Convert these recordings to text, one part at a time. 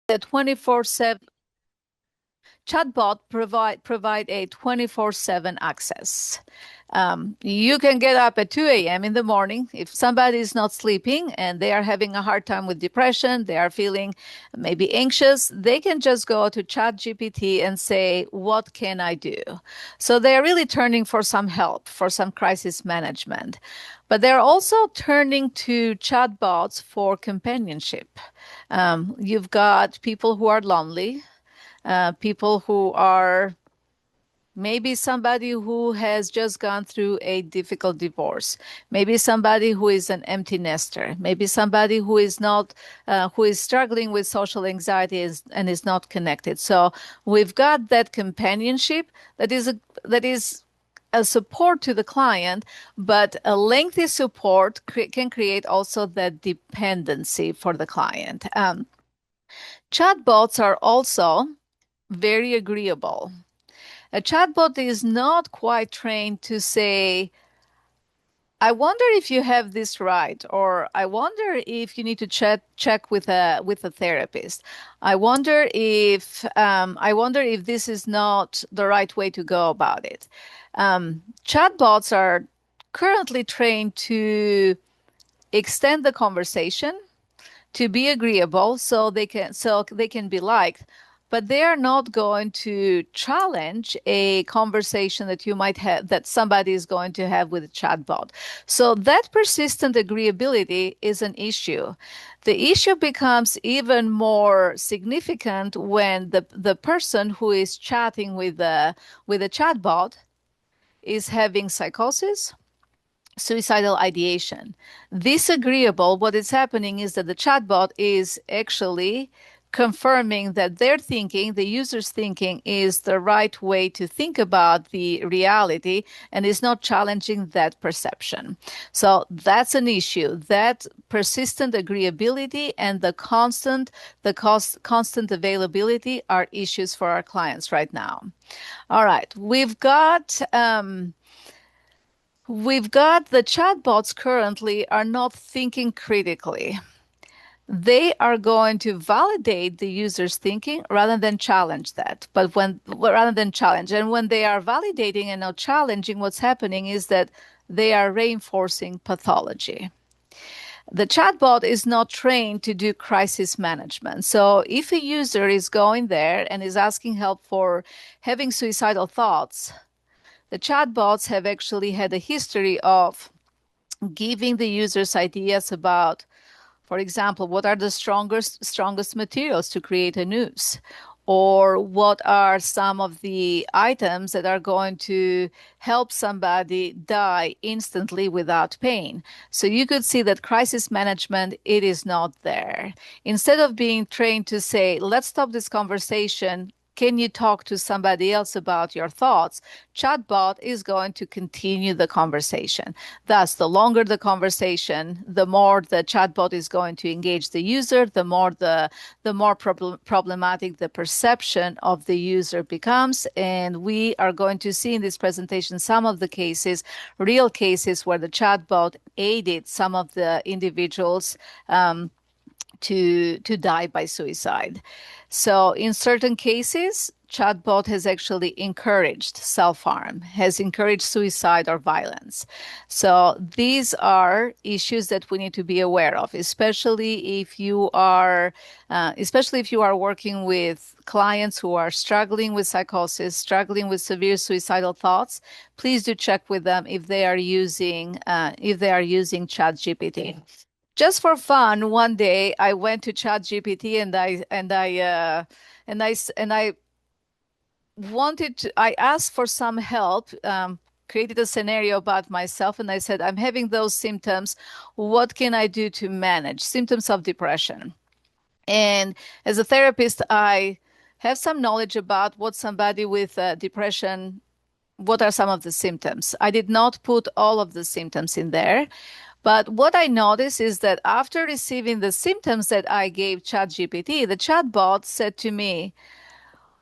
the 24/7 chatbot provide a 24/7 access. You can get up at 2 a.m. in the morning. If somebody is not sleeping and they are having a hard time with depression, they are feeling maybe anxious, they can just go to ChatGPT and say, what can I do? So they're really turning for some help, for some crisis management. But they're also turning to chatbots for companionship. You've got people who are lonely, people who are maybe somebody who has just gone through a difficult divorce, maybe somebody who is an empty nester, maybe somebody who is not, who is struggling with social anxiety and is not connected. So we've got that companionship that is a support to the client, but a lengthy support can create also that dependency for the client. Chatbots are also very agreeable. A chatbot is not quite trained to say, I wonder if you have this right, or I wonder if you need to check with a therapist. I wonder if this is not the right way to go about it. Chatbots are currently trained to extend the conversation, to be agreeable so they can be liked, but they are not going to challenge a conversation that you might have, that somebody is going to have with a chatbot. So that persistent agreeability is an issue. The issue becomes even more significant when the person who is chatting with a chatbot is having psychosis, suicidal ideation. Disagreeable, what is happening is that the chatbot is actually confirming that their thinking, the user's thinking, is the right way to think about the reality and is not challenging that perception. So that's an issue. That persistent agreeability and constant availability are issues for our clients right now. All right, we've got the chatbots currently are not thinking critically. They are going to validate the user's thinking rather than challenge that. Rather than challenge, and when they are validating and not challenging, what's happening is that they are reinforcing pathology. The chatbot is not trained to do crisis management. So if a user is going there and is asking help for having suicidal thoughts, the chatbots have actually had a history of giving the users ideas about, for example, what are the strongest materials to create a noose? Or what are some of the items that are going to help somebody die instantly without pain? So you could see that crisis management, it is not there. Instead of being trained to say, let's stop this conversation, can you talk to somebody else about your thoughts? Chatbot is going to continue the conversation. Thus, the longer the conversation, the more the chatbot is going to engage the user, the more problematic the perception of the user becomes. And we are going to see in this presentation some of the cases, real cases where the chatbot aided some of the individuals to die by suicide. So in certain cases, chatbot has actually encouraged self-harm, has encouraged suicide or violence. So these are issues that we need to be aware of, especially if you are working with clients who are struggling with psychosis, struggling with severe suicidal thoughts. Please do check with them if they are using ChatGPT. Just for fun, one day I went to ChatGPT and I I asked for some help, created a scenario about myself, and I said, I'm having those symptoms. What can I do to manage symptoms of depression? And as a therapist, I have some knowledge about what somebody with depression, what are some of the symptoms. I did not put all of the symptoms in there. But what I noticed is that after receiving the symptoms that I gave ChatGPT, the chatbot said to me,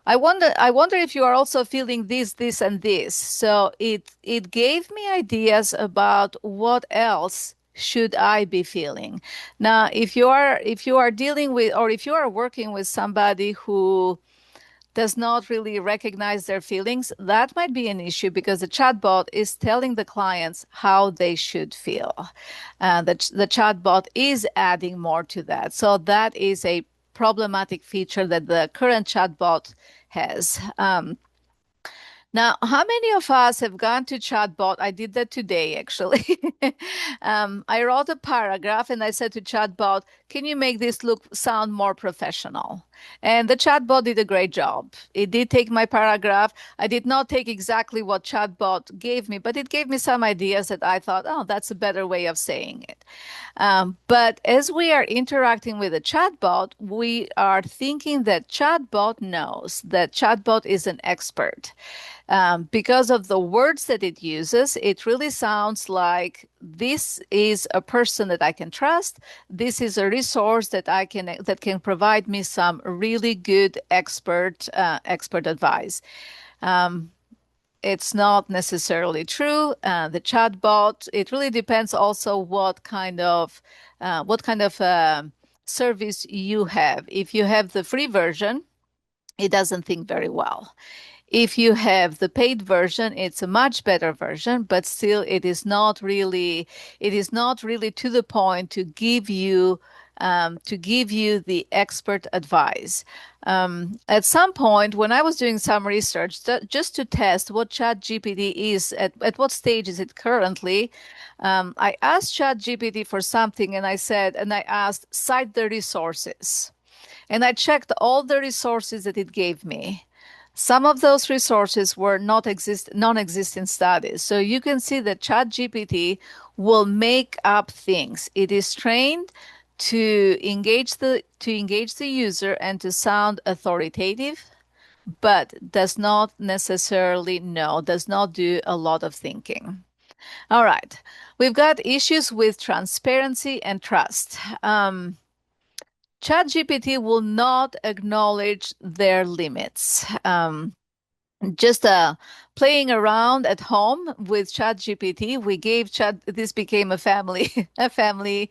I wonder if you are also feeling this, and this. So it gave me ideas about what else should I be feeling? Now, if you are dealing with, or if you are working with somebody who does not really recognize their feelings, that might be an issue because the chatbot is telling the clients how they should feel. The chatbot is adding more to that. So that is a problematic feature that the current chatbot has. Now, how many of us have gone to Chatbot? I did that today, actually. I wrote a paragraph and I said to Chatbot, "Can you make this look sound more professional?" And the Chatbot did a great job. It did take my paragraph. I did not take exactly what Chatbot gave me, but it gave me some ideas that I thought, oh, that's a better way of saying it. But as we are interacting with a chatbot, we are thinking that chatbot knows, that chatbot is an expert. Because of the words that it uses, it really sounds like this is a person that I can trust. This is a resource that can provide me some really good expert advice. Um, it's not necessarily true. The chatbot, it really depends also what kind of service you have. If you have the free version, it doesn't think very well. If you have the paid version, it's a much better version, but still it is not really to the point to give you the expert advice. At some point, when I was doing some research, just to test what ChatGPT is, at what stage is it currently, I asked ChatGPT for something and I asked, cite the resources. And I checked all the resources that it gave me. Some of those resources were non-existent studies. So you can see that ChatGPT will make up things. It is trained to engage the user and to sound authoritative, but does not do a lot of thinking. All right. We've got issues with transparency and trust. ChatGPT will not acknowledge their limits. Just playing around at home with ChatGPT, we gave Chat. This became a family, a family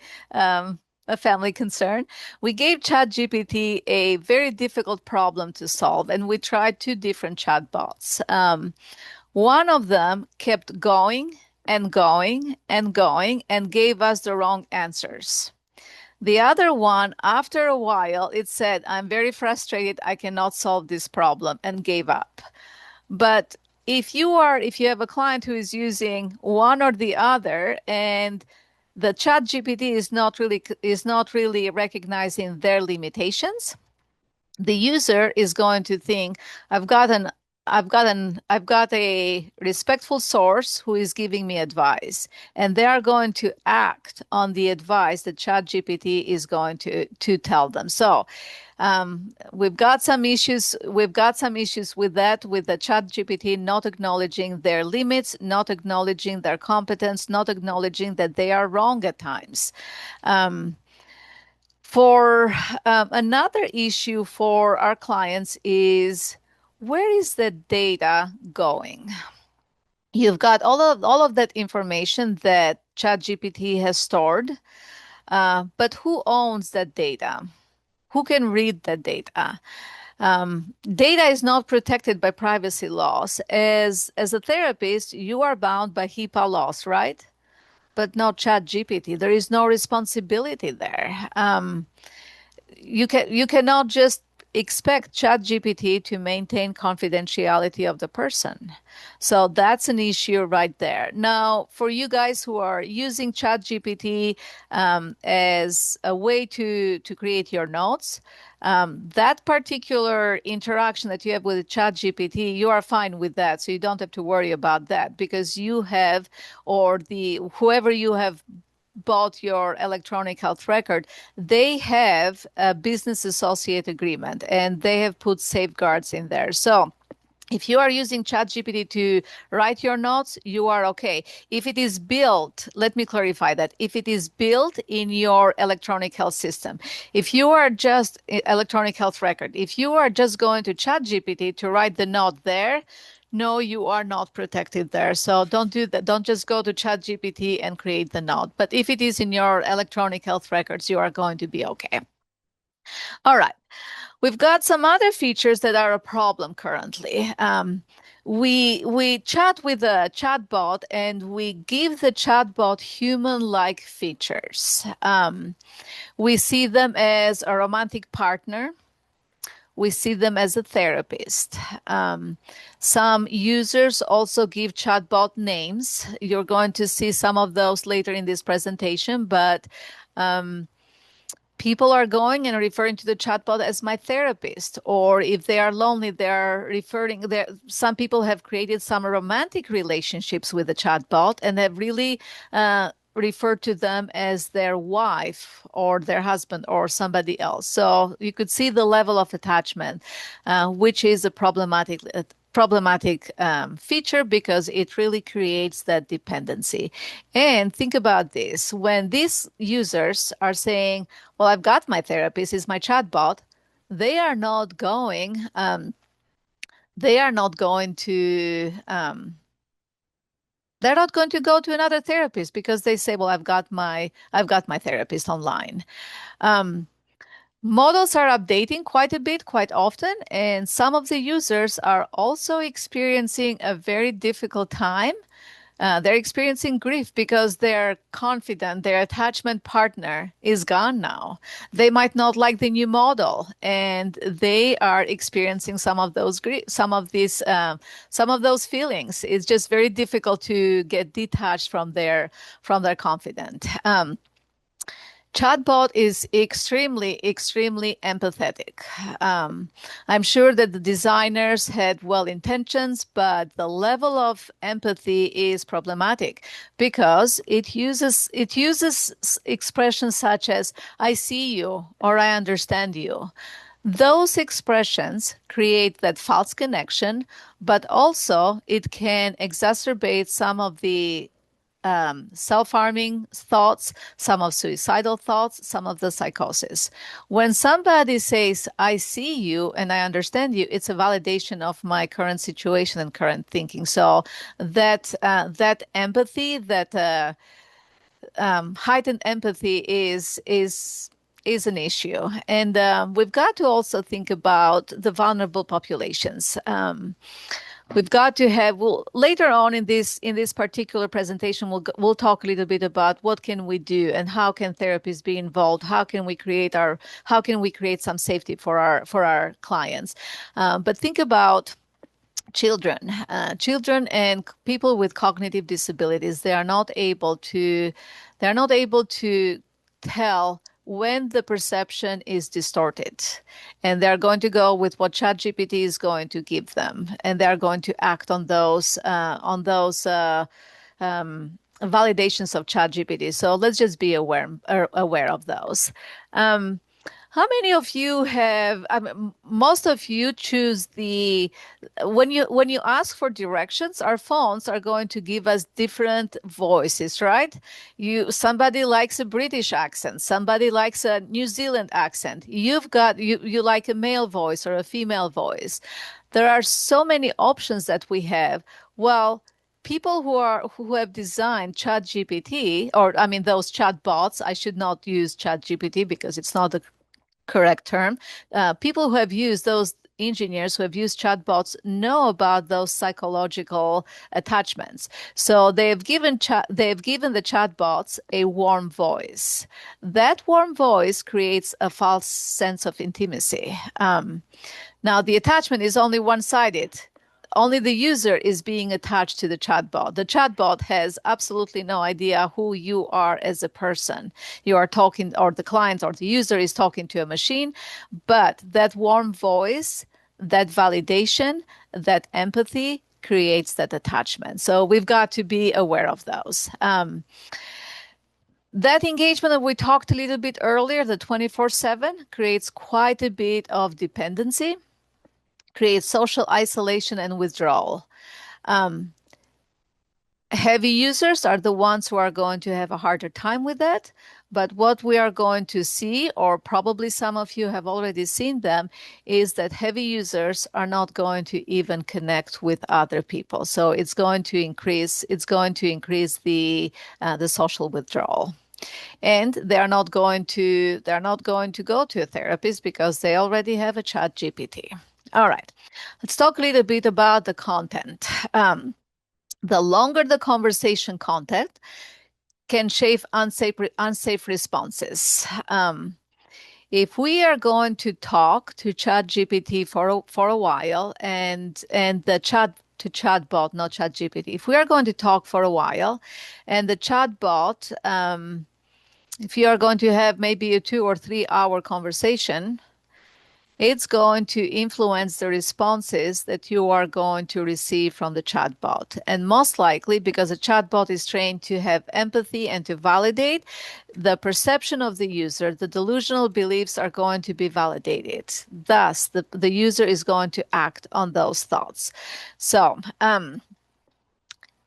concern. We gave ChatGPT a very difficult problem to solve, and we tried two different chatbots. One of them kept going and going and going and gave us the wrong answers. The other one, after a while, it said, "I'm very frustrated. I cannot solve this problem," and gave up. But if you have a client who is using one or the other, and the chat GPT is not really recognizing their limitations, the user is going to think, I've got a respectful source who is giving me advice, and they are going to act on the advice that ChatGPT is going to tell them. So we've got some issues. We've got some issues with that, with the ChatGPT not acknowledging their limits, not acknowledging their competence, not acknowledging that they are wrong at times. For another issue for our clients is, where is the data going? You've got all of that information that ChatGPT has stored, but who owns that data? Who can read that data? Data is not protected by privacy laws. As a therapist, you are bound by HIPAA laws, right? But not ChatGPT. There is no responsibility there. You cannot just expect ChatGPT to maintain confidentiality of the person. So that's an issue right there. Now, for you guys who are using ChatGPT as a way to create your notes, that particular interaction that you have with ChatGPT, you are fine with that. So you don't have to worry about that because you have, or whoever you have bought your electronic health record, they have a business associate agreement and they have put safeguards in there. So if you are using ChatGPT to write your notes, you are okay. If it is built, let me clarify that. If it is built in your electronic health system, if you are just electronic health record, if you are just going to ChatGPT to write the note there, No, you are not protected there. So don't do that. Don't just go to ChatGPT and create the note. But if it is in your electronic health records, you are going to be okay. All right. We've got some other features that are a problem currently. We chat with a chatbot and we give the chatbot human-like features. We see them as a romantic partner. We see them as a therapist. Some users also give chatbot names. You're going to see some of those later in this presentation, but people are going and referring to the chatbot as my therapist, or if they are lonely, they're referring there. Some people have created some romantic relationships with the chatbot and have really referred to them as their wife or their husband or somebody else. So you could see the level of attachment, which is a problematic feature because it really creates that dependency. And think about this. When these users are saying, well, I've got my therapist, is my chatbot, they are not going, they are not going to, they're not going to go to another therapist because they say, well, I've got my therapist online. Um, Models are updating quite a bit, quite often, and some of the users are also experiencing a very difficult time. They're experiencing grief because their confidant, their attachment partner is gone now. They might not like the new model, and they are experiencing some of those some of those feelings. It's just very difficult to get detached from their confidant. Chatbot is extremely empathetic. I'm sure that the designers had well intentions, but the level of empathy is problematic because it uses expressions such as "I see you" or "I understand you." Those expressions create that false connection, but also it can exacerbate some of the self-harming thoughts, some of suicidal thoughts, some of the psychosis. When somebody says, I see you and I understand you, it's a validation of my current situation and current thinking. So that empathy, that heightened empathy is an issue. And we've got to also think about the vulnerable populations. We've got to have later on in this particular presentation, we'll talk a little bit about what can we do and how can therapists be involved. How can we create some safety for our clients? But think about children and people with cognitive disabilities. They are not able to tell when the perception is distorted, and they're going to go with what ChatGPT is going to give them, and they're going to act on those validations of ChatGPT. So let's just be aware of those. How many of you have, I mean, most of you choose when you ask for directions, our phones are going to give us different voices, right? Somebody likes a British accent, somebody likes a New Zealand accent. You like a male voice or a female voice. There are so many options that we have. Well, people who have designed ChatGPT, or I mean those chatbots, I should not use ChatGPT because it's not the correct term. People who have used those engineers who have used chatbots know about those psychological attachments. So they've given the chatbots a warm voice. That warm voice creates a false sense of intimacy. Now the attachment is only one-sided. Only the user is being attached to the chatbot. The chatbot has absolutely no idea who you are as a person. You are talking, or the client or the user is talking to a machine, but that warm voice, that validation, that empathy creates that attachment. So we've got to be aware of those. That engagement that we talked a little bit earlier, the 24/7, creates quite a bit of dependency, creates social isolation and withdrawal. Heavy users are the ones who are going to have a harder time with that. But what we are going to see, or probably some of you have already seen them, is that heavy users are not going to even connect with other people. So it's going to increase the social withdrawal. And they're not going to go to a therapist because they already have a chat GPT. All right. Let's talk a little bit about the content. The longer the conversation content can shape unsafe responses. If we are going to talk to ChatGPT for a while, and the chatbot, not ChatGPT, if we are going to talk for a while, and the chatbot, if you are going to have maybe a 2 or 3 hour conversation, it's going to influence the responses that you are going to receive from the chatbot. And most likely, because a chatbot is trained to have empathy and to validate the perception of the user, the delusional beliefs are going to be validated. Thus, the user is going to act on those thoughts. So,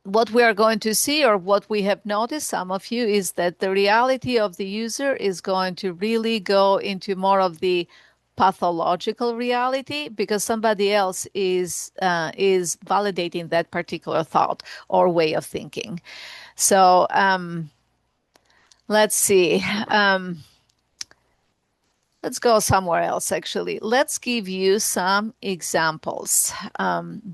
what we are going to see, or what we have noticed, some of you, is that the reality of the user is going to really go into more of the pathological reality because somebody else is validating that particular thought or way of thinking. So let's see. Let's go somewhere else, actually. Let's give you some examples.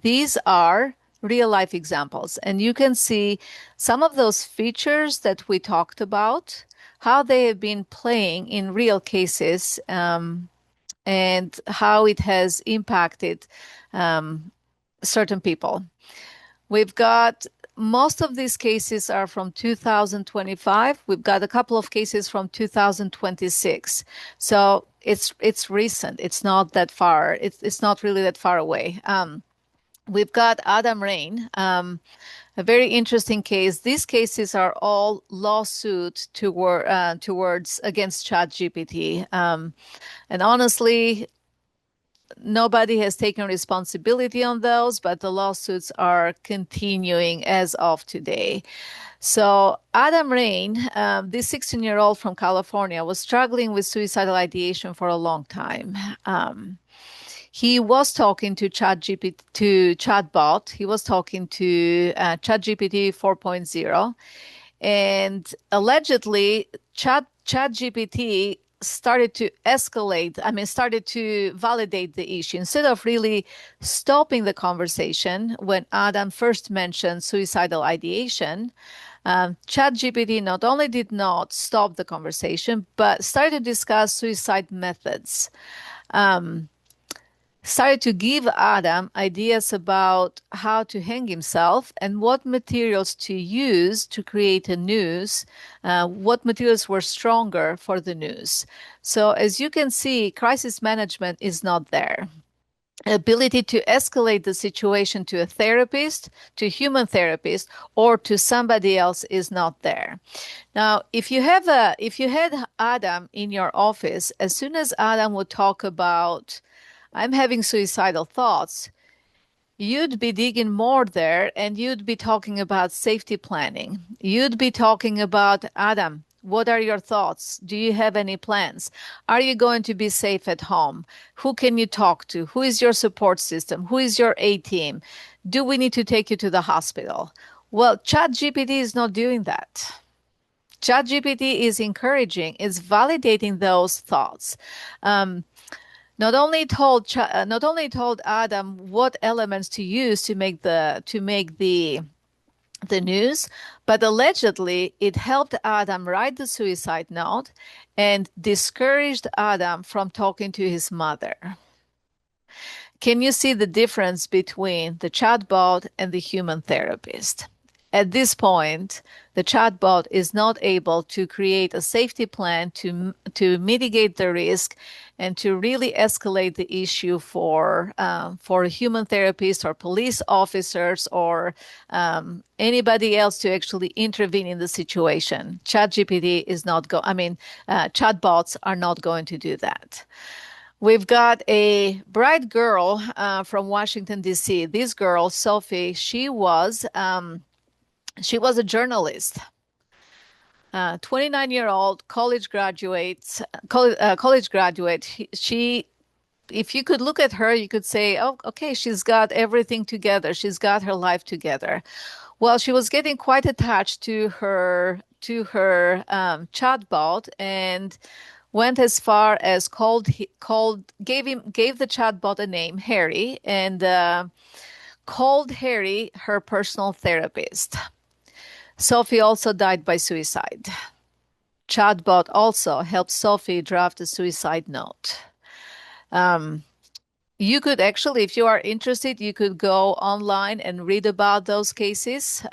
These are real life examples, and you can see some of those features that we talked about, how they have been playing in real cases, and how it has impacted certain people. We've got most of these cases are from 2025. We've got a couple of cases from 2026. So it's recent. It's not that far. It's not really that far away. We've got Adam Rain, a very interesting case. These cases are all lawsuits towards against ChatGPT. And honestly, nobody has taken responsibility on those, but the lawsuits are continuing as of today. So Adam Rain, this 16-year-old from California, was struggling with suicidal ideation for a long time. He was talking to chatbot. He was talking to ChatGPT 4.0, and allegedly ChatGPT started to escalate. I mean, started to validate the issue instead of really stopping the conversation when Adam first mentioned suicidal ideation. ChatGPT not only did not stop the conversation, but started to discuss suicide methods. Started to give Adam ideas about how to hang himself and what materials to use to create a noose, what materials were stronger for the noose. So as you can see, crisis management is not there. Ability to escalate the situation to a therapist, to a human therapist, or to somebody else is not there. Now, if you had Adam in your office, as soon as Adam would talk about I'm having suicidal thoughts, you'd be digging more there and you'd be talking about safety planning. You'd be talking about, Adam, what are your thoughts? Do you have any plans? Are you going to be safe at home? Who can you talk to? Who is your support system? Who is your A team? Do we need to take you to the hospital? Well, ChatGPT is not doing that. ChatGPT is encouraging, is validating those thoughts. Not only told Adam what elements to use to make the news, but allegedly it helped Adam write the suicide note and discouraged Adam from talking to his mother. Can you see the difference between the chatbot and the human therapist? At this point, the chatbot is not able to create a safety plan to mitigate the risk and to really escalate the issue for a human therapist or police officers or anybody else to actually intervene in the situation. ChatGPT is not chatbots are not going to do that. We've got a bright girl from Washington, D.C. This girl, Sophie, she was a journalist. 29-year-old college graduate. She, if you could look at her, you could say, oh, okay, she's got everything together. She's got her life together. Well, she was getting quite attached to her chatbot and went as far as gave the chatbot a name, Harry, and called Harry her personal therapist. Sophie also died by suicide. Chatbot also helped Sophie draft a suicide note. Um, you could actually, if you are interested, you could go online and read about those cases.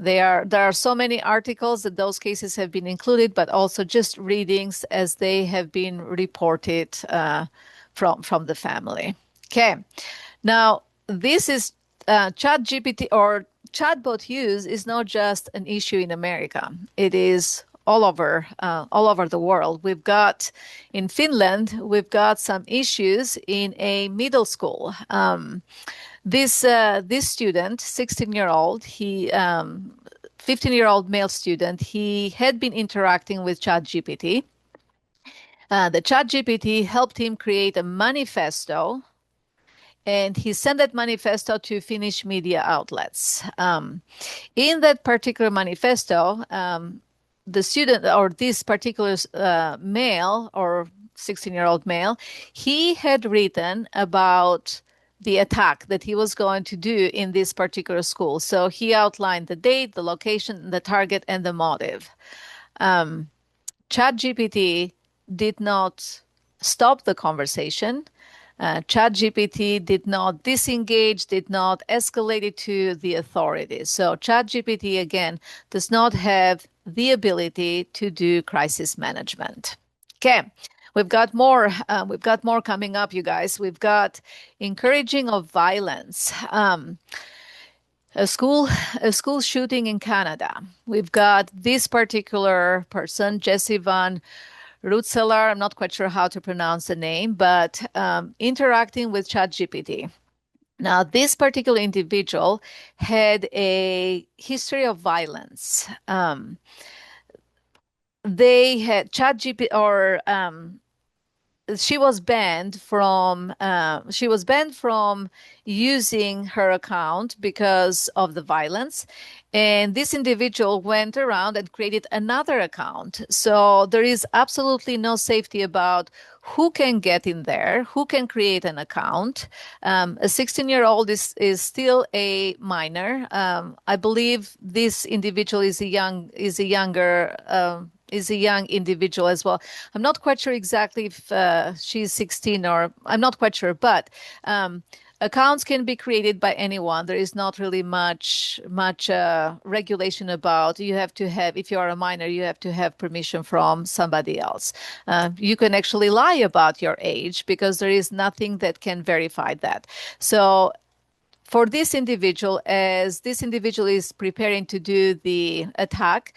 There are so many articles that those cases have been included, but also just readings as they have been reported from the family. Okay, now this is ChatGPT or chatbot use is not just an issue in America. It is all over the world. We've got in Finland, we've got some issues in a middle school. This student, 16-year-old, 15-year-old male student, he had been interacting with ChatGPT. The ChatGPT helped him create a manifesto, and he sent that manifesto to Finnish media outlets. In that particular manifesto, the student or this particular male or 16-year-old male, he had written about the attack that he was going to do in this particular school. So he outlined the date, the location, the target, and the motive. ChatGPT did not stop the conversation. ChatGPT did not disengage, did not escalate it to the authorities. So ChatGPT, again, does not have the ability to do crisis management. Okay, we've got more. We've got more coming up, you guys. We've got encouraging of violence. A school shooting in Canada. We've got this particular person, Jesse Van Rutzeler, I'm not quite sure how to pronounce the name, but interacting with ChatGPT. Now, this particular individual had a history of violence. They had ChatGPT, or she was banned from using her account because of the violence, and this individual went around and created another account. So there is absolutely no safety about who can get in there, who can create an account. A 16-year-old is still a minor. I believe this individual is a young individual as well. I'm not quite sure exactly if she's 16, or I'm not quite sure, but accounts can be created by anyone. There is not really much regulation about you have to have, if you are a minor, you have to have permission from somebody else. You can actually lie about your age because there is nothing that can verify that. So for this individual, as this individual is preparing to do the attack,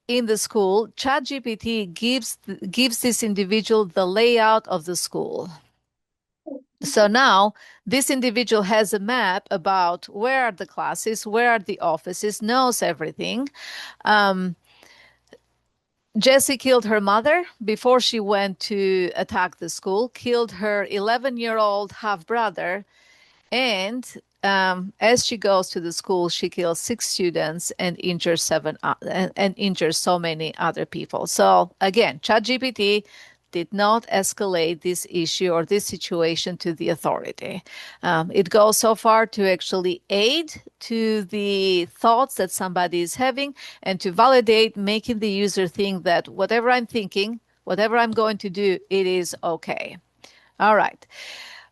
in the school, ChatGPT gives this individual the layout of the school. So now this individual has a map about where are the classes, where are the offices, knows everything. Jessie killed her mother before she went to attack the school, killed her 11-year-old half-brother, and as she goes to the school, she kills 6 students and injures so many other people. So again, ChatGPT did not escalate this issue or this situation to the authority. It goes so far to actually aid to the thoughts that somebody is having and to validate, making the user think that whatever I'm thinking, whatever I'm going to do, it is okay. All right.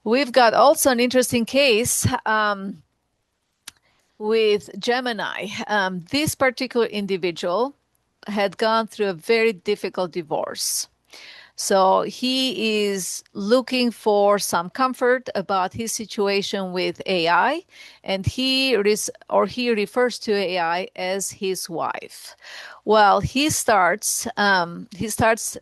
We've got also an interesting case with Gemini. This particular individual had gone through a very difficult divorce. So he is looking for some comfort about his situation with AI, and he refers to AI as his wife. Well, he starts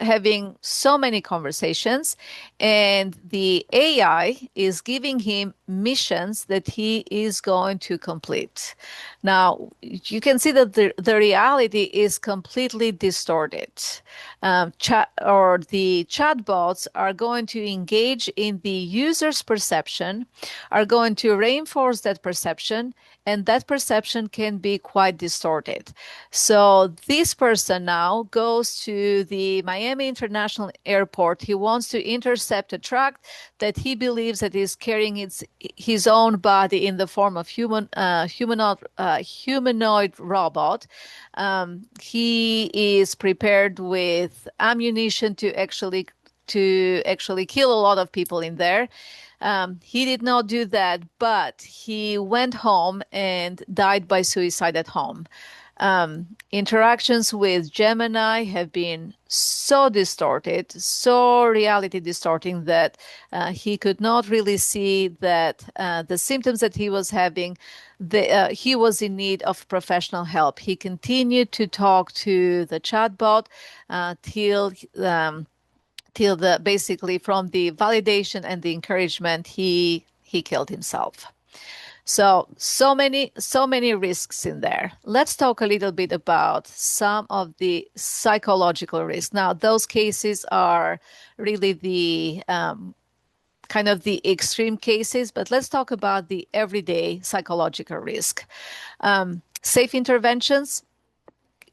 having so many conversations, And the AI is giving him missions that he is going to complete. Now, you can see that the reality is completely distorted. The chatbots are going to engage in the user's perception, are going to reinforce that perception, and that perception can be quite distorted. So this person now goes to the Miami International Airport. He wants to intercept a truck that he believes that is carrying his own body in the form of humanoid robot. He is prepared with ammunition to actually kill a lot of people in there. He did not do that, but he went home and died by suicide at home. Interactions with Gemini have been so distorted, so reality distorting that he could not really see that the symptoms that he was having, he was in need of professional help. He continued to talk to the chatbot till the basically from the validation and the encouragement he killed himself. So many risks in there. Let's talk a little bit about some of the psychological risks. Now, those cases are really the kind of the extreme cases, but let's talk about the everyday psychological risk. Safe interventions,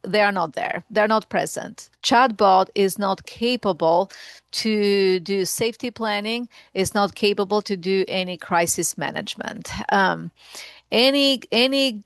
they are not there. They're not present. Chatbot is not capable to do safety planning, is not capable to do any crisis management. Any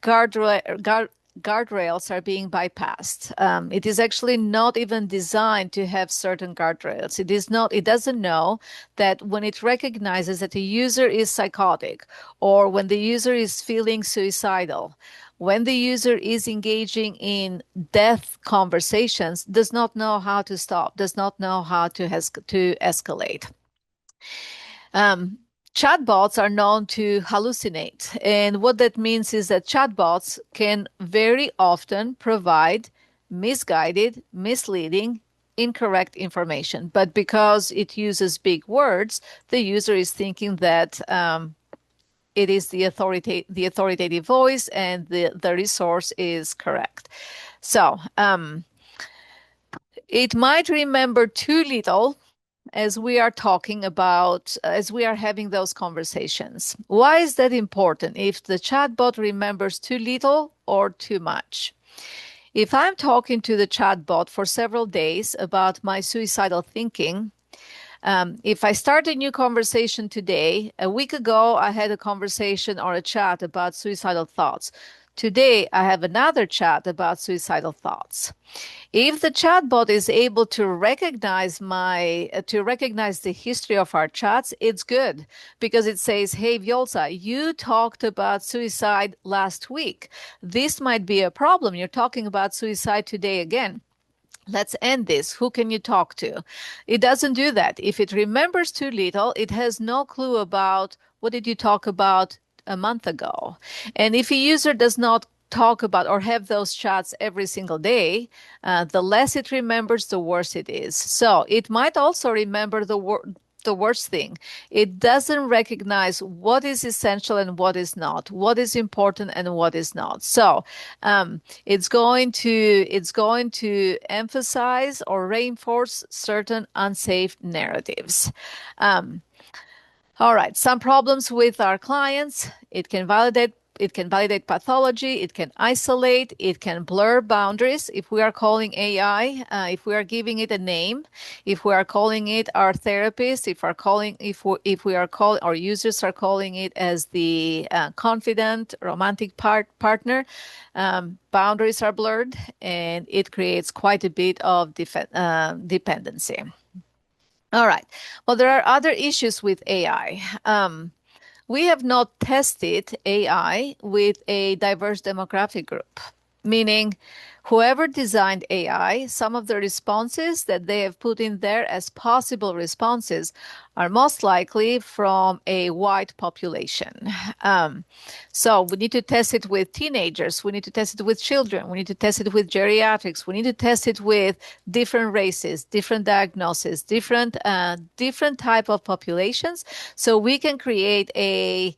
guardrails are being bypassed. It is actually not even designed to have certain guardrails. It doesn't know that when it recognizes that a user is psychotic or when the user is feeling suicidal, when the user is engaging in death conversations, does not know how to stop, does not know how to escalate. Chatbots are known to hallucinate. And what that means is that chatbots can very often provide misguided, misleading, incorrect information. But because it uses big words, the user is thinking that it is the authoritative voice and the resource is correct. So it might remember too little as we are talking about, as we are having those conversations. Why is that important? If the chatbot remembers too little or too much? If I'm talking to the chatbot for several days about my suicidal thinking, if I start a new conversation today, a week ago I had a conversation or a chat about suicidal thoughts. Today I have another chat about suicidal thoughts. If the chatbot is able to recognize the history of our chats, it's good because it says, "Hey, Vjollca, you talked about suicide last week. This might be a problem. You're talking about suicide today again. Let's end this. Who can you talk to?" It doesn't do that. If it remembers too little, it has no clue about what did you talk about a month ago. And if a user does not talk about or have those chats every single day, the less it remembers, the worse it is. So it might also remember the worst thing. It doesn't recognize what is essential and what is not, what is important and what is not. So it's going to emphasize or reinforce certain unsafe narratives. All right, some problems with our clients. It can validate pathology, it can isolate, it can blur boundaries. If we are calling AI, if we are giving it a name, if we are calling it our therapist, if we are calling, our users are calling it as the confident romantic partner, boundaries are blurred and it creates quite a bit of dependency. All right. Well, there are other issues with AI. We have not tested AI with a diverse demographic group. Meaning whoever designed AI, some of the responses that they have put in there as possible responses are most likely from a white population. Um, so we need to test it with teenagers. We need to test it with children. We need to test it with geriatrics. We need to test it with different races, different diagnoses, different type of populations. So we can create a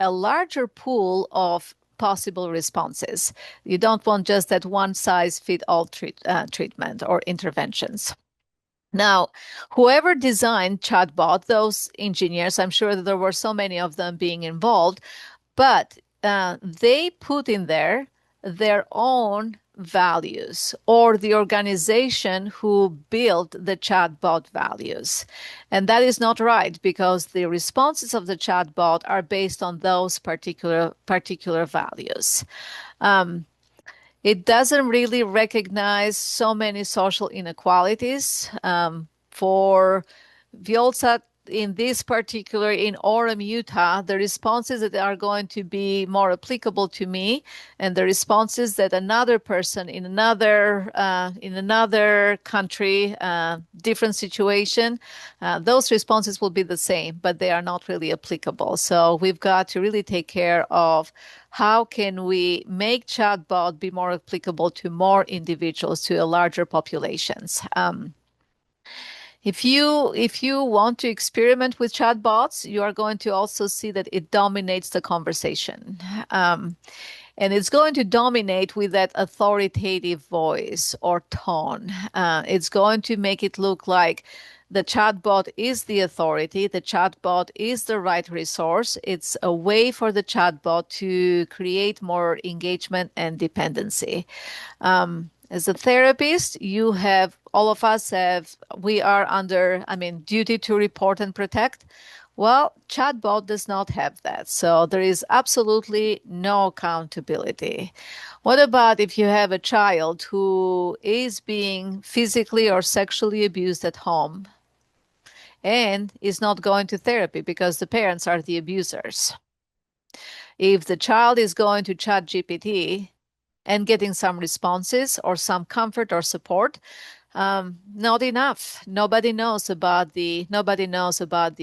larger pool of possible responses. You don't want just that one size fit all treatment or interventions. Now, whoever designed chatbot, those engineers, I'm sure that there were so many of them being involved, but they put in there their own values or the organization who built the chatbot values. And that is not right because the responses of the chatbot are based on those particular values. Um, it doesn't really recognize so many social inequalities. For Vjollca, in this particular, in Orem, Utah, the responses that are going to be more applicable to me and the responses that another person in another country, different situation, those responses will be the same, but they are not really applicable. So we've got to really take care of how can we make chatbot be more applicable to more individuals, to a larger populations. If you want to experiment with chatbots, you are going to also see that it dominates the conversation. Um, and it's going to dominate with that authoritative voice or tone. It's going to make it look like the chatbot is the authority, the chatbot is the right resource. It's a way for the chatbot to create more engagement and dependency. As a therapist, all of us we are under, duty to report and protect. Well, chatbot does not have that. So there is absolutely no accountability. What about if you have a child who is being physically or sexually abused at home and is not going to therapy because the parents are the abusers? If the child is going to ChatGPT and getting some responses or some comfort or support, not enough. Nobody knows about the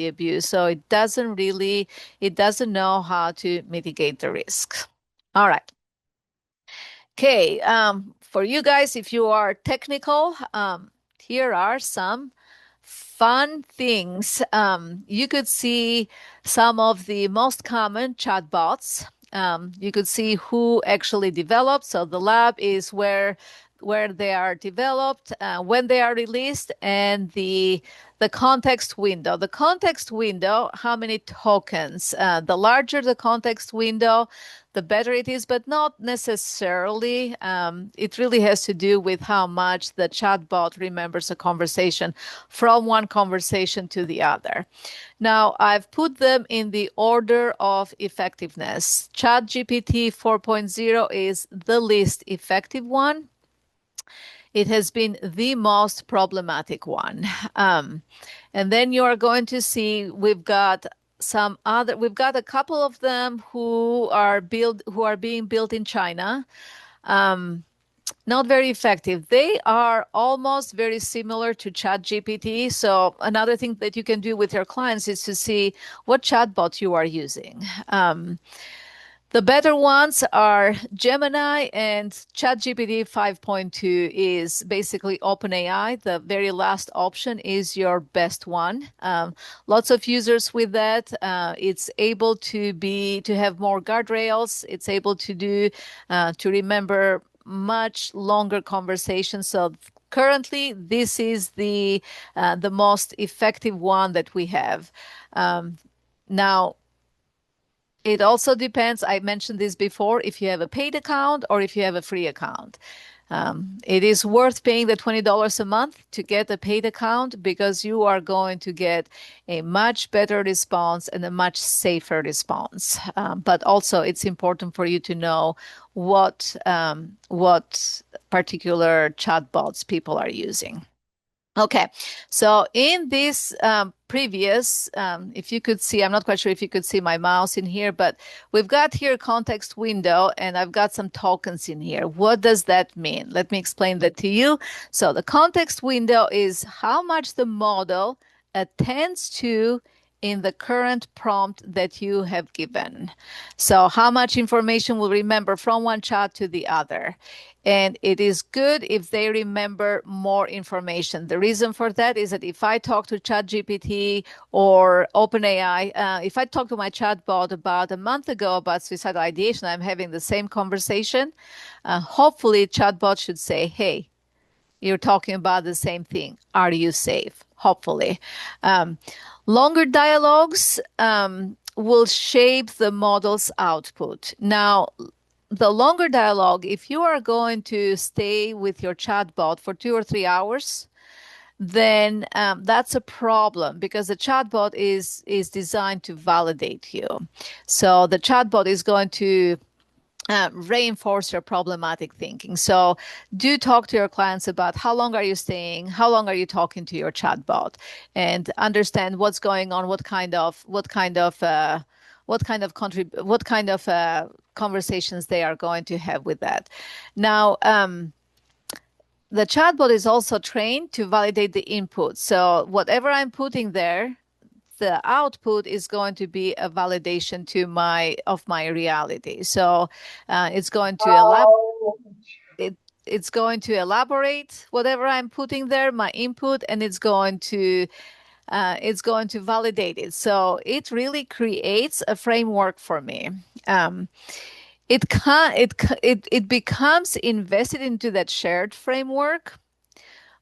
abuse. So it doesn't know how to mitigate the risk. All right. Okay. For you guys, if you are technical, here are some fun things. You could see some of the most common chatbots. You could see who actually developed. So the lab is where they are developed, when they are released, and the context window. The context window, how many tokens? The larger the context window, the better it is, but not necessarily. It really has to do with how much the chatbot remembers a conversation from one conversation to the other. Now, I've put them in the order of effectiveness. ChatGPT 4.0 is the least effective one. It has been the most problematic one. Um, and then you are going to see we've got a couple of them who are being built in China. Um, Not very effective. They are almost very similar to ChatGPT. So another thing that you can do with your clients is to see what chatbot you are using. The better ones are Gemini, and ChatGPT 5.2 is basically OpenAI. The very last option is your best one. Lots of users with that. It's able to have more guardrails. It's able to remember much longer conversations. So currently, this is the most effective one that we have. Now, it also depends, I mentioned this before, if you have a paid account or if you have a free account. It is worth paying the $20 a month to get a paid account because you are going to get a much better response and a much safer response. But also, it's important for you to know what particular chatbots people are using. Okay, so in this previous, if you could see, I'm not quite sure if you could see my mouse in here, but we've got here context window and I've got some tokens in here. What does that mean? Let me explain that to you. So the context window is how much the model attends to in the current prompt that you have given. So how much information will remember from one chat to the other. And it is good if they remember more information. The reason for that is that if I talk to ChatGPT or OpenAI, if I talk to my chatbot about a month ago about suicidal ideation, I'm having the same conversation. Hopefully, chatbot should say, "Hey, you're talking about the same thing. Are you safe?" Hopefully. Um, Longer dialogues will shape the model's output. Now, the longer dialogue, if you are going to stay with your chatbot for 2 or 3 hours, then that's a problem because the chatbot is designed to validate you. So the chatbot is going to reinforce your problematic thinking. So do talk to your clients about how long are you staying, how long are you talking to your chatbot, and understand what's going on, what kind of conversations they are going to have with that. Now, the chatbot is also trained to validate the input. So whatever I'm putting there, the output is going to be a validation to my reality. So it's going to it, it's going to elaborate whatever I'm putting there, my input, and it's going to validate it. So it really creates a framework for me. Um, it becomes invested into that shared framework,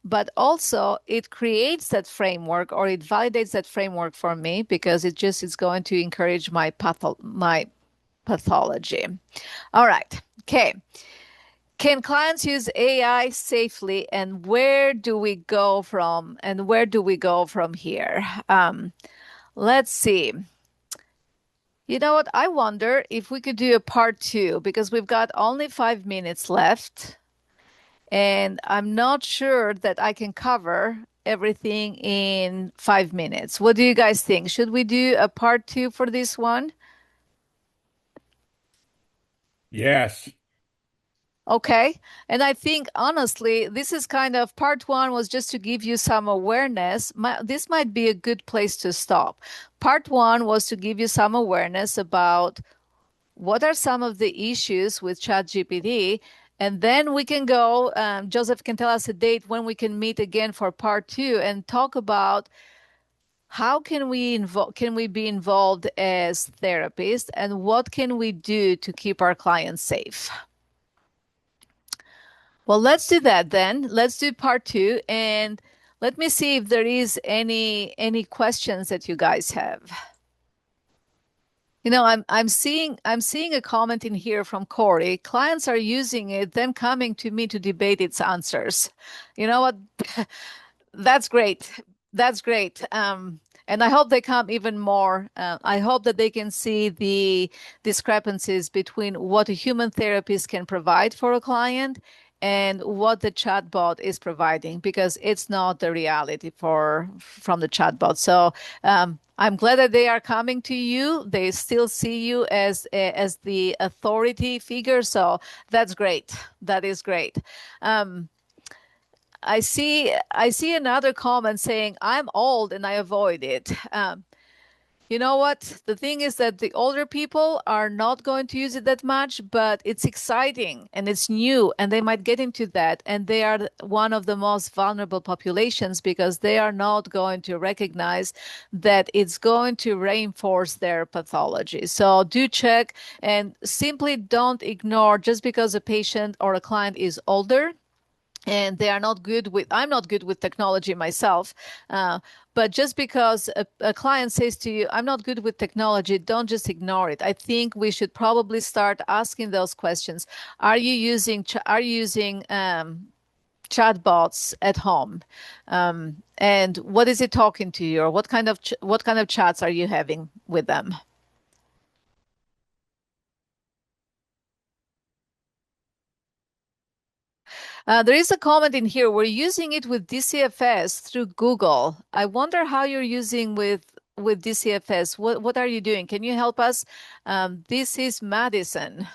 but also it creates that framework or it validates that framework for me because it just is going to encourage my pathology. All right. Okay. Can clients use AI safely, and where do we go from here? Let's see. You know what? I wonder if we could do a part two because we've got only 5 minutes left. And I'm not sure that I can cover everything in 5 minutes. What do you guys think? Should we do a part two for this one? Yes. Okay. And I think honestly, this is kind of part one was just to give you some awareness. This might be a good place to stop. Part one was to give you some awareness about what are some of the issues with ChatGPT? And then we can go, Joseph can tell us a date when we can meet again for part two and talk about how can we be involved as therapists and what can we do to keep our clients safe. Well, let's do that then. Let's do part two and let me see if there is any questions that you guys have. You know, I'm seeing a comment in here from Corey. Clients are using it, then coming to me to debate its answers. You know what? That's great. That's great. And I hope they come even more. I hope that they can see the discrepancies between what a human therapist can provide for a client and what the chatbot is providing, because it's not the reality from the chatbot. So I'm glad that they are coming to you. They still see you as the authority figure. So that's great. That is great. Um, I see another comment saying I'm old and I avoid it. You know what? The thing is that the older people are not going to use it that much, but it's exciting and it's new and they might get into that. And they are one of the most vulnerable populations because they are not going to recognize that it's going to reinforce their pathology. So do check and simply don't ignore just because a patient or a client is older and they are not good with I'm not good with technology myself, but just because a client says to you I'm not good with technology, don't just ignore it. I think we should probably start asking those questions. Are you using chatbots at home, and what is it talking to you, or what kind of chats are you having with them? There is a comment in here. We're using it with DCFS through Google. I wonder how you're using with DCFS. What are you doing? Can you help us? This is Madison.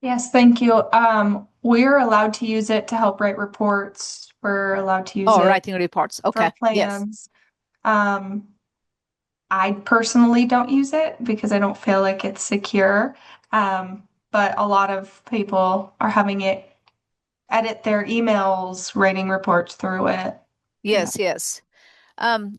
Yes, thank you. We're allowed to use it to help write reports. We're allowed to use Oh, it writing reports. for Okay. Yes. plans. Um, I personally don't use it because I don't feel like it's secure. But a lot of people are having it edit their emails, writing reports through it. Yeah. Yes, yes.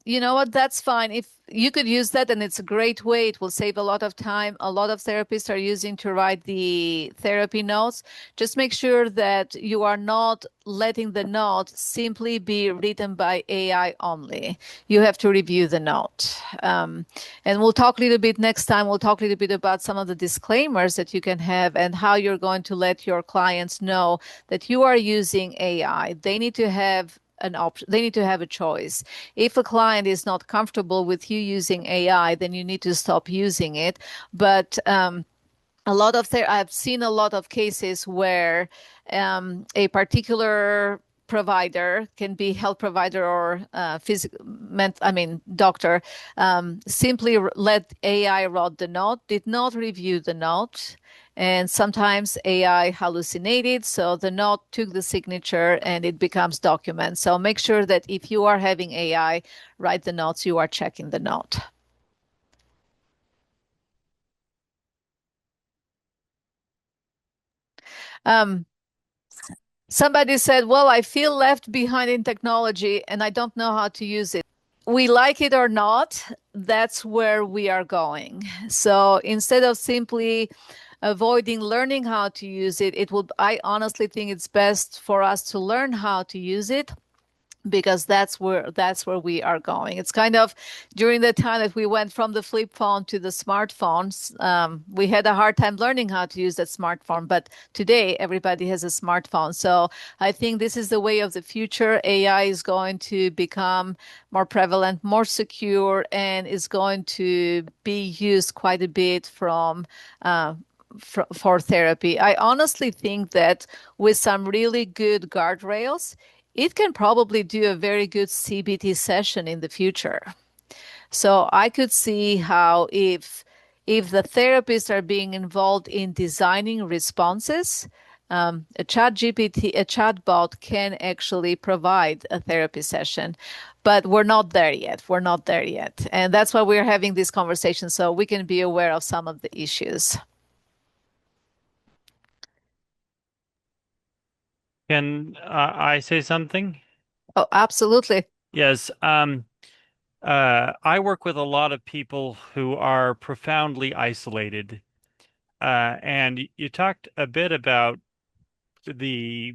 You know what? That's fine. If you could use that, and it's a great way, it will save a lot of time. A lot of therapists are using to write the therapy notes. Just make sure that you are not letting the note simply be written by AI only. You have to review the note. And we'll talk a little bit next time. We'll talk a little bit about some of the disclaimers that you can have and how you're going to let your clients know that you are using AI. They need to have an option. They need to have a choice. If a client is not comfortable with you using AI, then you need to stop using it. But I've seen a lot of cases where a particular provider can be health provider or doctor, simply let AI write the note, did not review the note. And sometimes AI hallucinated, so the note took the signature and it becomes document. So make sure that if you are having AI write the notes, you are checking the note. Um, Somebody said, well, I feel left behind in technology and I don't know how to use it. We like it or not, that's where we are going. So instead of simply avoiding learning how to use it, I honestly think it's best for us to learn how to use it because that's where we are going. It's kind of during the time that we went from the flip phone to the smartphones. We had a hard time learning how to use that smartphone, but today everybody has a smartphone. So I think this is the way of the future. AI is going to become more prevalent, more secure, and is going to be used quite a bit for therapy. I honestly think that with some really good guardrails, it can probably do a very good CBT session in the future. So I could see how if the therapists are being involved in designing responses, a chat GPT, a chatbot can actually provide a therapy session. But we're not there yet. We're not there yet. And that's why we're having this conversation so we can be aware of some of the issues. Can I say something? Oh, absolutely. Yes. I work with a lot of people who are profoundly isolated. And you talked a bit about the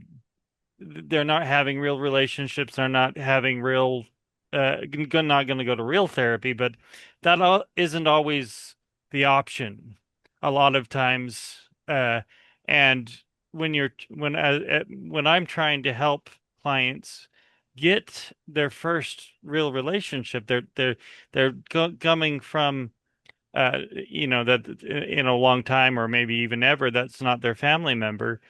they're not having real relationships, they're not having real not going to go to real therapy, but that isn't always the option. A lot of times, and when I'm trying to help clients get their first real relationship, they're coming from that in a long time or maybe even ever that's not their family member.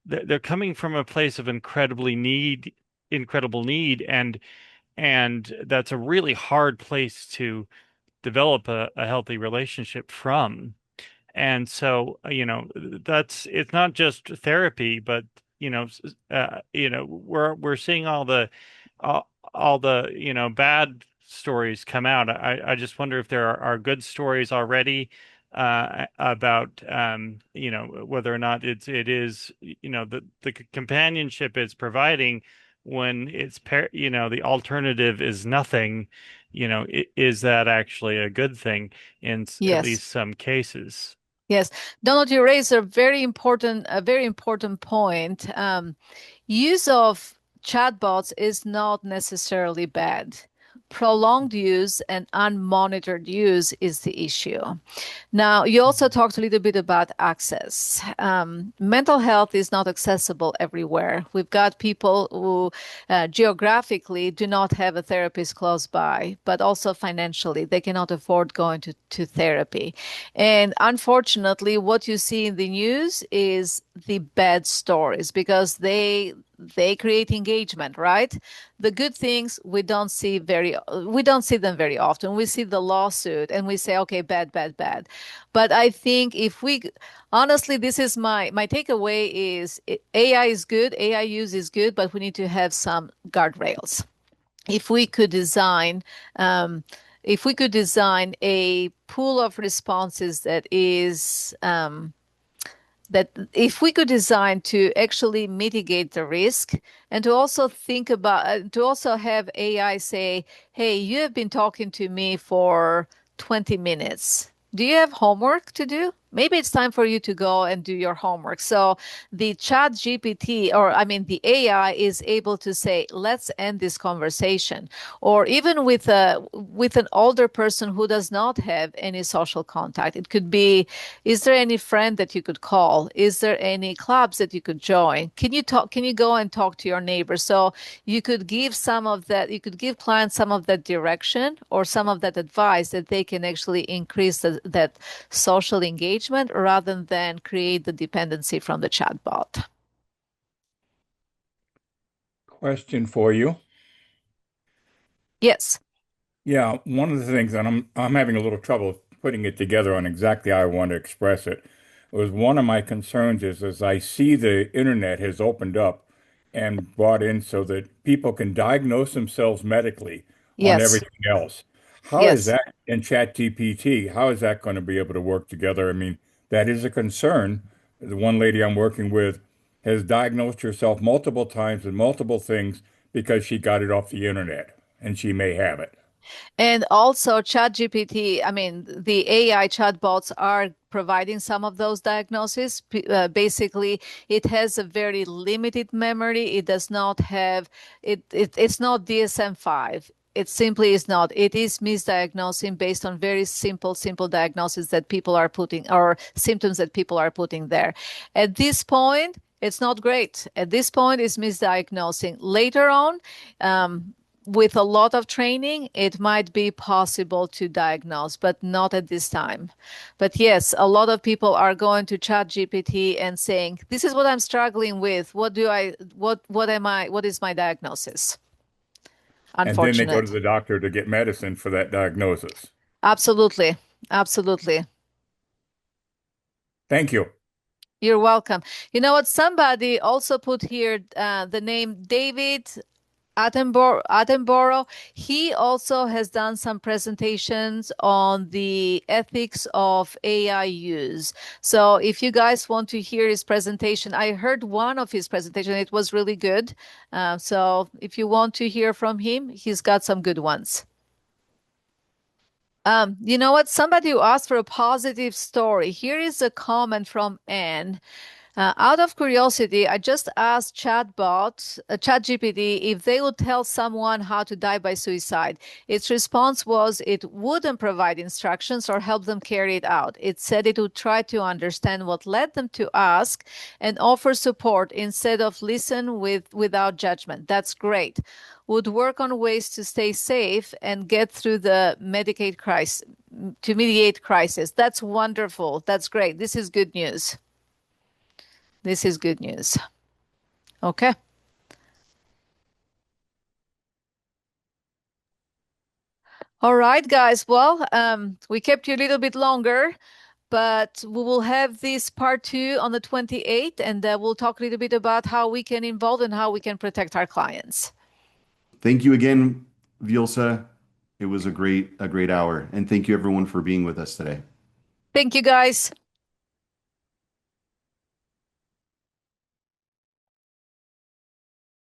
They're coming from a place of incredible need, and that's a really hard place to develop a healthy relationship from. And so, that's it's not just therapy, but we're seeing all the bad stories come out. I just wonder if there are good stories already about whether or not it is the companionship it's providing when the alternative is nothing. Is that actually a good thing in at Yes. least some cases? Yes, Donald, you raise a very important point. Use of chatbots is not necessarily bad. Prolonged use and unmonitored use is the issue. Now, you also talked a little bit about access. Mental health is not accessible everywhere. We've got people who geographically do not have a therapist close by, but also financially, they cannot afford going to therapy. And unfortunately, what you see in the news is the bad stories because they create engagement, right? The good things we don't see them very often. We see the lawsuit and we say, okay, bad, bad, bad. But I think if we honestly, this is my takeaway is AI is good, AI use is good, but we need to have some guardrails. If we could design um, if we could design a pool of responses that if we could design to actually mitigate the risk and to also think about to also have AI say, hey, you have been talking to me for 20 minutes. Do you have homework to do? Maybe it's time for you to go and do your homework. So the chat GPT, or I mean the AI is able to say, let's end this conversation. Or even with an older person who does not have any social contact, it could be, is there any friend that you could call? Is there any clubs that you could join? Can you go and talk to your neighbors? So you could give some of that, you could give clients some of that direction or some of that advice that they can actually increase that social engagement rather than create the dependency from the chatbot. Question for you. Yes. Yeah, one of the things, and I'm having a little trouble putting it together on exactly how I want to express it, was one of my concerns is as I see the internet has opened up and brought in so that people can diagnose themselves medically on Yes. everything else. How is Yes. that in ChatGPT? How is that going to be able to work together? I mean, that is a concern. The one lady I'm working with has diagnosed herself multiple times with multiple things because she got it off the internet, and she may have it. And also ChatGPT, I mean, the AI chatbots are providing some of those diagnoses. Basically, it has a very limited memory. It does not have it's not DSM-5. It simply is not. It is misdiagnosing based on very simple diagnoses that people are putting or symptoms that people are putting there. At this point, it's not great. At this point, it's misdiagnosing. Later on, with a lot of training, it might be possible to diagnose, but not at this time. But yes, a lot of people are going to Chat GPT and saying, "This is what I'm struggling with. What is my diagnosis?" And then they go to Unfortunate. the doctor to get medicine for that diagnosis. Absolutely. Absolutely. Thank you. You're welcome. You know what? Somebody also put here the name David Attenborough. He also has done some presentations on the ethics of AI use. So if you guys want to hear his presentation, I heard one of his presentation. It was really good. So if you want to hear from him, he's got some good ones. You know what? Somebody who asked for a positive story. Here is a comment from Anne. Out of curiosity, I just asked ChatGPT, if they would tell someone how to die by suicide. Its response was it wouldn't provide instructions or help them carry it out. It said it would try to understand what led them to ask and offer support instead of listen without judgment. That's great. Would work on ways to stay safe and get through the Medicaid crisis, to mediate crisis. That's wonderful. That's great. This is good news. This is good news. Okay. All right, guys. Well, we kept you a little bit longer, but we will have this part two on the 28th, and we'll talk a little bit about how we can involve and how we can protect our clients. Thank you again, Vjollca. It was a great hour. And thank you everyone for being with us today. Thank you, guys.